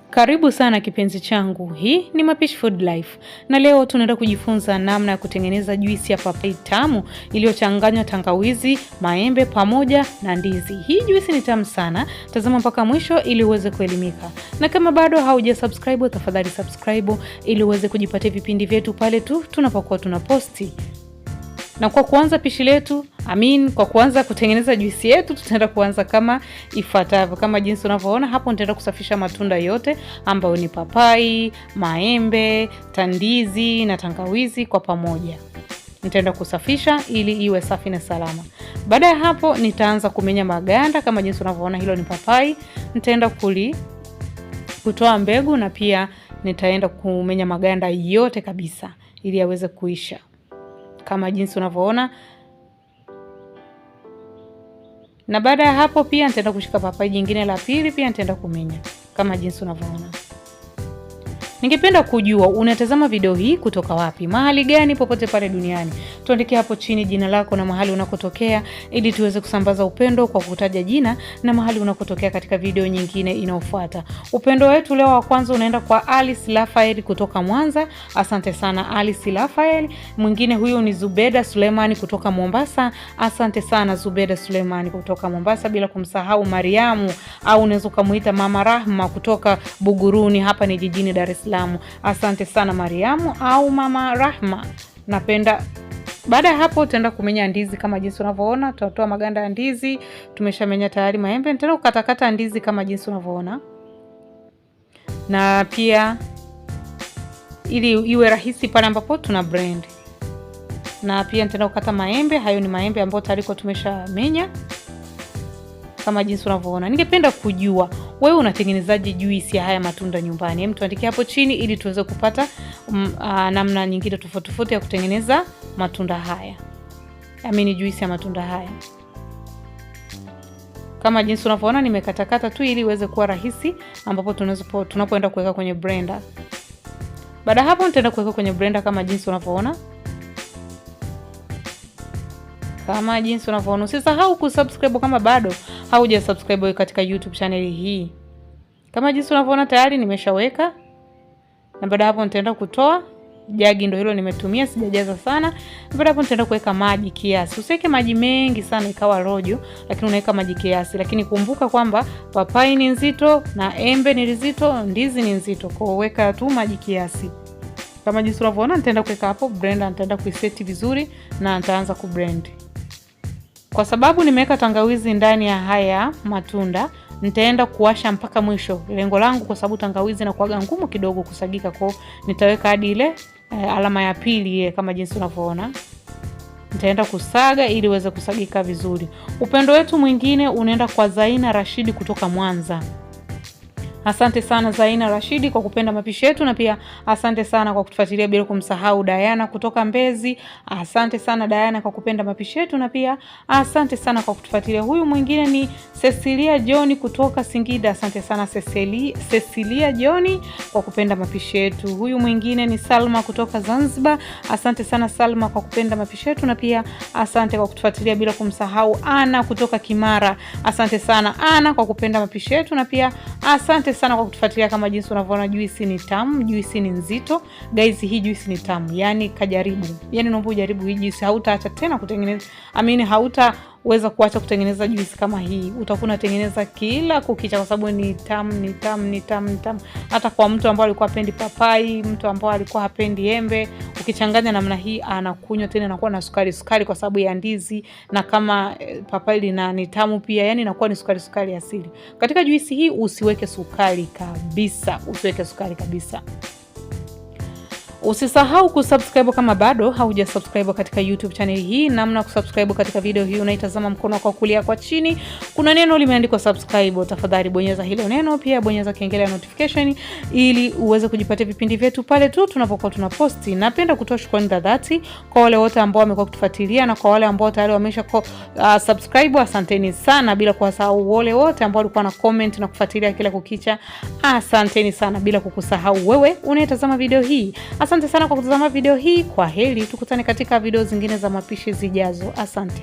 Karibu sana kipenzi changu, hii ni Mapishi Food Life na leo tunaenda kujifunza namna ya kutengeneza juisi ya papai tamu iliyochanganywa tangawizi, maembe pamoja na ndizi. Hii juisi ni tamu sana, tazama mpaka mwisho ili uweze kuelimika. Na kama bado haujasubscribe, tafadhali subscribe ili uweze kujipatia vipindi vyetu pale tu tunapokuwa tunaposti. Na kwa kuanza pishi letu, kwa kuanza kutengeneza juisi yetu, tutaenda kuanza kama ifuatavyo. Kama jinsi unavyoona hapo, nitaenda kusafisha matunda yote ambayo ni papai, maembe, tandizi na tangawizi kwa pamoja. Nitaenda kusafisha ili iwe safi na salama. Baada ya hapo nitaanza kumenya maganda. Kama jinsi unavyoona hilo ni papai. Nitaenda kutoa mbegu na pia nitaenda kumenya maganda yote kabisa ili yaweze kuisha. Kama jinsi unavyoona. Na baada ya hapo pia nitaenda kushika papai jingine la pili, pia nitaenda kumenya kama jinsi unavyoona. Ningependa kujua unatazama video hii kutoka wapi, mahali gani popote pale duniani. Tuandike hapo chini jina lako na mahali unakotokea ili tuweze kusambaza upendo kwa kutaja jina na mahali unakotokea katika video nyingine inayofuata. Upendo wetu leo wa kwanza unaenda kwa Alice Rafael kutoka Mwanza. Asante sana Alice Rafael. Mwingine huyu ni Zubeda Suleimani kutoka Mombasa. Asante sana Zubeda Suleimani kutoka Mombasa, bila kumsahau Mariamu au unaweza kumuita Mama Rahma kutoka Buguruni, hapa ni jijini Dar es Salaam. Asante sana Mariamu au Mama Rahma. Napenda. Baada ya hapo tutaenda kumenya ndizi kama jinsi unavyoona. Tutatoa maganda ya ndizi, tumeshamenya tayari maembe. Nitaenda kukatakata ndizi kama jinsi unavyoona. Na pia ili iwe rahisi pale ambapo tuna blend. Na pia nitaenda kukata maembe, hayo ni maembe ambayo tayari tumeshamenya kama jinsi unavyoona. Ningependa kujua wewe unatengenezaje juisi ya haya matunda nyumbani? Hem, tuandike hapo chini ili tuweze kupata namna nyingine tofauti ya kutengeneza matunda haya. Juisi ya matunda haya. Kama jinsi unavyoona nimekatakata tu ili iweze kuwa rahisi ambapo tunapoenda kuweka kwenye blender. Baada hapo nitaenda kuweka kwenye blender kama jinsi unavyoona. Kama jinsi unavyoona. Usisahau kusubscribe kama bado haujasubscribe katika YouTube channel hii. Kama jinsi unavyoona tayari nimeshaweka. Na baada hapo nitaenda kutoa jagi, ndio hilo nimetumia, sijajaza sana. Baada hapo nitaenda kuweka maji kiasi. Usiweke maji mengi sana ikawa rojo, lakini unaweka maji kiasi. Lakini kumbuka kwamba papai ni nzito na embe ni nzito, ndizi ni nzito. Kwa weka tu maji kiasi. Kama jinsi unavyoona nitaenda kuweka hapo blender, nitaenda kuiseti vizuri na nitaanza kublend. Kwa sababu nimeweka tangawizi ndani ya haya matunda, nitaenda kuwasha mpaka mwisho. Lengo langu kwa sababu tangawizi inakuwa ngumu kidogo kusagika, kwa nitaweka hadi ile alama ya pili kama jinsi unavyoona. Nitaenda kusaga ili iweze kusagika vizuri. Upendo wetu mwingine unaenda kwa Zaina Rashidi kutoka Mwanza. Asante sana Zaina Rashidi kwa kupenda mapishi yetu, na pia asante sana kwa kutufuatilia, bila kumsahau Diana kutoka Mbezi. Asante sana Diana kwa kupenda mapishi yetu, na pia asante sana kwa kutufuatilia. Huyu mwingine ni Cecilia John kutoka Singida. Asante sana Cecilia John kwa kupenda mapishi yetu. Huyu mwingine ni Salma kutoka Zanzibar. Asante sana Salma kwa kupenda mapishi yetu, na pia asante kwa kutufuatilia, bila kumsahau Ana kutoka Kimara. Asante sana Ana kwa kupenda mapishi yetu, na pia asante sana kwa kutufuatilia. Kama jinsi unavyoona juisi ni tamu, juisi ni nzito. Guys, hii juisi ni tamu. Kajaribu. Naomba ujaribu hii juisi, hautaacha tena kutengeneza. Hautaweza kuacha kutengeneza juisi kama hii. Utakuwa unatengeneza kila kukicha kwa sababu ni tamu. Hata kwa mtu ambaye alikuwa hapendi papai, mtu ambaye alikuwa hapendi embe, ukichanganya namna hii anakunywa tena, anakuwa na sukari kwa sababu ya ndizi, na kama papai ni tamu pia, inakuwa ni sukari asili. Katika juisi hii usiweke sukari kabisa, Usisahau kusubscribe kama bado haujasubscribe katika YouTube channel hii. Namna kusubscribe katika video hii, unaitazama mkono wako kulia kwa chini. Kuna neno limeandikwa subscribe, tafadhali bonyeza hilo neno, pia bonyeza kengele ya notification ili uweze kujipatia vipindi vyetu pale tu tunapokuwa tunaposti. Napenda kutoa shukrani za dhati kwa wale wote ambao wamekuwa kutufuatilia na kwa wale ambao tayari wamesha subscribe. Asanteni sana, bila kuwasahau wale wote ambao walikuwa na comment na kufuatilia kila kukicha. Asanteni sana, bila kukusahau wewe unayetazama video hii. Asante sana kwa kutazama video hii. Kwa heri, tukutane katika video zingine za mapishi zijazo. Asante.